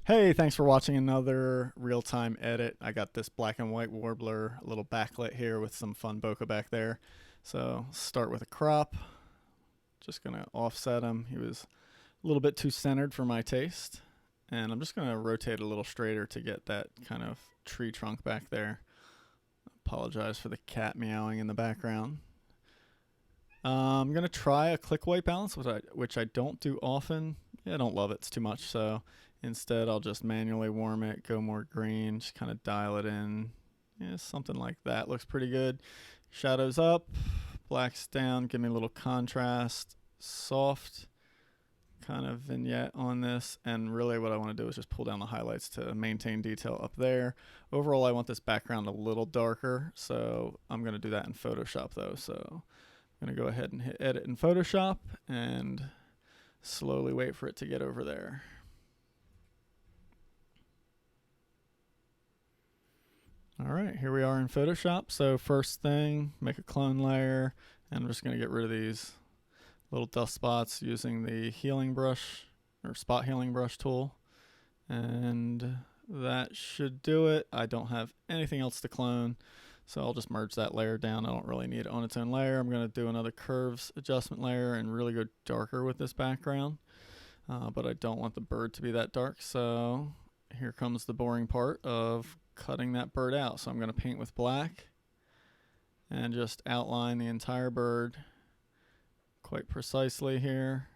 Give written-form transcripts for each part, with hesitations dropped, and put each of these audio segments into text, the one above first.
Hey, thanks for watching another real-time edit. I got this Black and White Warbler, a little backlit here with some fun bokeh back there. So start with a crop. Just gonna offset him. He was a little bit too centered for my taste. And I'm just gonna rotate a little straighter to get that kind of tree trunk back there. Apologize for the cat meowing in the background. I'm gonna try a click white balance, which I don't do often. Yeah, I don't love it. It's too much, so instead I'll just manually warm it, go more green, just kind of dial it in. Yeah, something like that looks pretty good. Shadows up, blacks down, give me a little contrast, soft kind of vignette on this, and really what I want to do is just pull down the highlights to maintain detail up there. Overall, I want this background a little darker, so I'm going to do that in Photoshop though. So I'm going to go ahead and hit edit in Photoshop and slowly wait for it to get over there. All right, here we are in Photoshop. So first thing, make a clone layer, and I'm just going to get rid of these little dust spots using the healing brush or spot healing brush tool. And that should do it. I don't have anything else to clone, so I'll just merge that layer down. I don't really need it on its own layer. I'm going to do another curves adjustment layer and really go darker with this background. But I don't want the bird to be that dark, so here comes the boring part of cutting that bird out. So I'm going to paint with black and just outline the entire bird quite precisely here.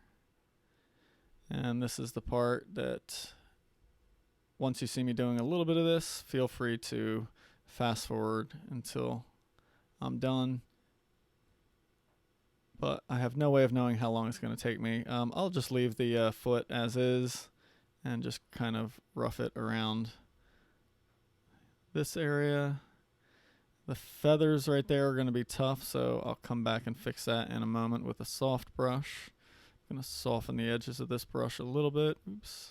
And this is the part that once you see me doing a little bit of this, feel free to fast forward until I'm done. But I have no way of knowing how long it's going to take me. I'll just leave the foot as is and just kind of rough it around this area. The feathers right there are going to be tough, so I'll come back and fix that in a moment with a soft brush. I'm going to soften the edges of this brush a little bit. Oops.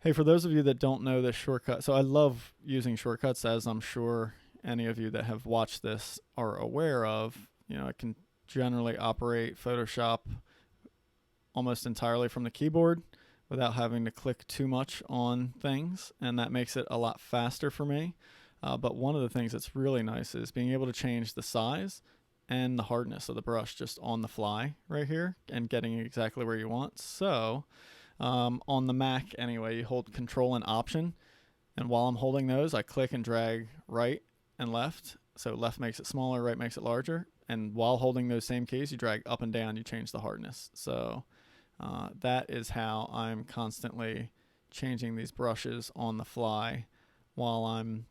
Hey, for those of you that don't know this shortcut, so I love using shortcuts, as I'm sure any of you that have watched this are aware of. You know, I can generally operate Photoshop almost entirely from the keyboard without having to click too much on things, and that makes it a lot faster for me. But one of the things that's really nice is being able to change the size and the hardness of the brush just on the fly right here and getting it exactly where you want. So on the Mac anyway, you hold Control and Option, and while I'm holding those, I click and drag right and left. So left makes it smaller, right makes it larger, and while holding those same keys, you drag up and down, you change the hardness. So that is how I'm constantly changing these brushes on the fly while I'm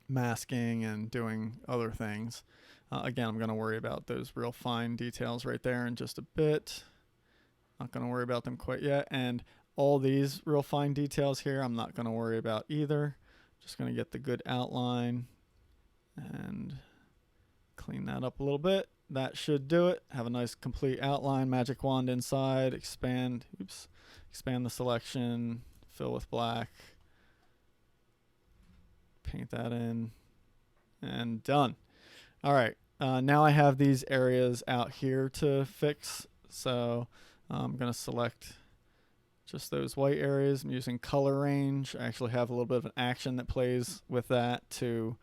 masking and doing other things. Again, I'm going to worry about those real fine details right there in just a bit. Not going to worry about them quite yet. And all these real fine details here, I'm not going to worry about either. Just going to get the good outline and clean that up a little bit. That should do it. Have a nice complete outline. Magic wand inside. Expand the selection. Fill with black. Paint that in. And done. All right. Now I have these areas out here to fix. So I'm going to select just those white areas. I'm using color range. I actually have a little bit of an action that plays with that to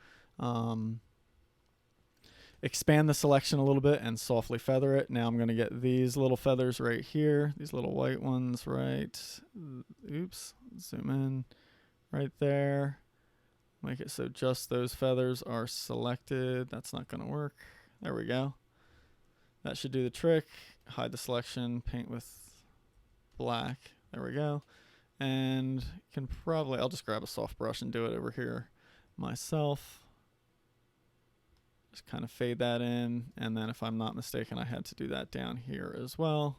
expand the selection a little bit and softly feather it. Now I'm going to get these little feathers right here, these little white ones, right? Oops, zoom in right there. Make it so just those feathers are selected. That's not going to work. There we go. That should do the trick. Hide the selection, paint with black. There we go. And can probably, I'll just grab a soft brush and do it over here myself. Just kind of fade that in, and then if I'm not mistaken, I had to do that down here as well.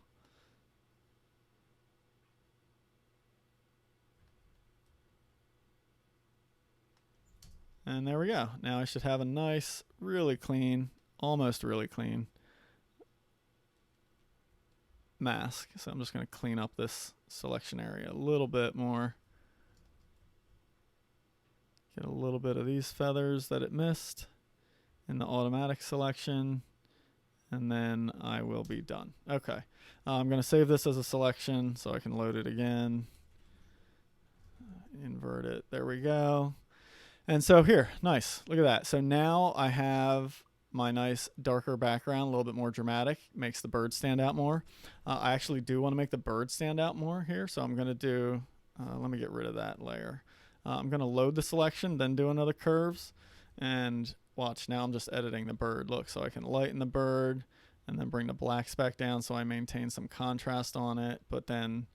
And there we go. Now I should have a nice, really clean, almost really clean mask. So I'm just going to clean up this selection area a little bit more. Get a little bit of these feathers that it missed in the automatic selection, and then I will be done. Okay. I'm going to save this as a selection so I can load it again. Invert it. There we go. And so here, nice. Look at that. So now I have my nice darker background, a little bit more dramatic, makes the bird stand out more. I actually do want to make the bird stand out more here, so I'm going to do, let me get rid of that layer. I'm going to load the selection, then do another curves, and watch, now I'm just editing the bird. Look, so I can lighten the bird and then bring the blacks back down so I maintain some contrast on it, but then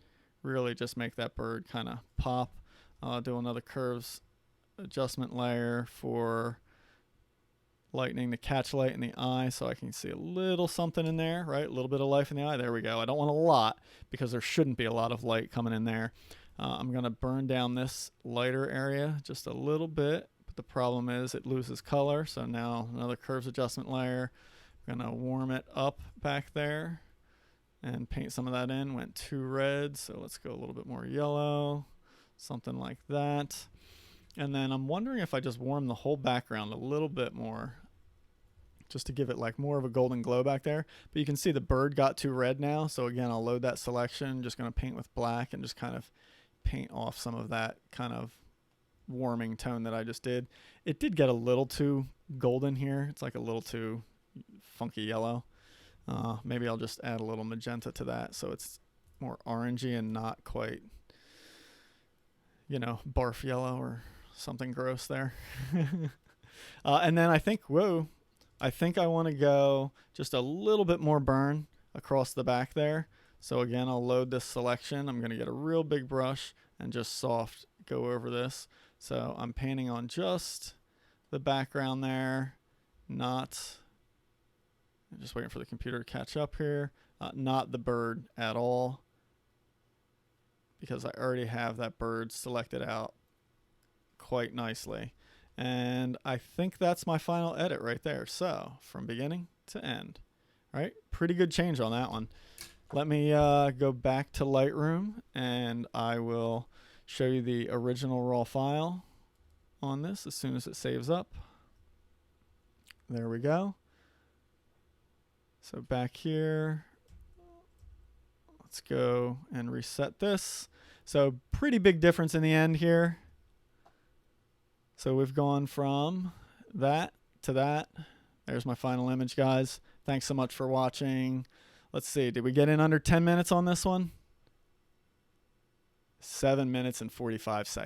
really just make that bird kind of pop. Do another curves adjustment layer for lightening the catch light in the eye so I can see a little something in there, right? A little bit of life in the eye. There we go. I don't want a lot because there shouldn't be a lot of light coming in there. I'm going to burn down this lighter area just a little bit, but the problem is it loses color. So now another curves adjustment layer. I'm going to warm it up back there and paint some of that in. Went too red, so let's go a little bit more yellow, something like that. And then I'm wondering if I just warm the whole background a little bit more just to give it like more of a golden glow back there. But you can see the bird got too red now. So again, I'll load that selection, just going to paint with black and just kind of paint off some of that kind of warming tone that I just did. It did get a little too golden here. It's like a little too funky yellow. Maybe I'll just add a little magenta to that so it's more orangey and not quite, you know, barf yellow or something gross there. And then I think, I think I want to go just a little bit more burn across the back there. So again, I'll load this selection. I'm going to get a real big brush and just soft go over this. So I'm painting on just the background there, not, I'm just waiting for the computer to catch up here, not the bird at all, because I already have that bird selected out quite nicely. And I think that's my final edit right there. So from beginning to end, right? Pretty good change on that one. Let me go back to Lightroom and I will show you the original raw file on this as soon as it saves up. There we go. So back here, let's go and reset this. So pretty big difference in the end here. So we've gone from that to that. There's my final image, guys. Thanks so much for watching. Let's see, did we get in under 10 minutes on this one? 7 minutes and 45 seconds.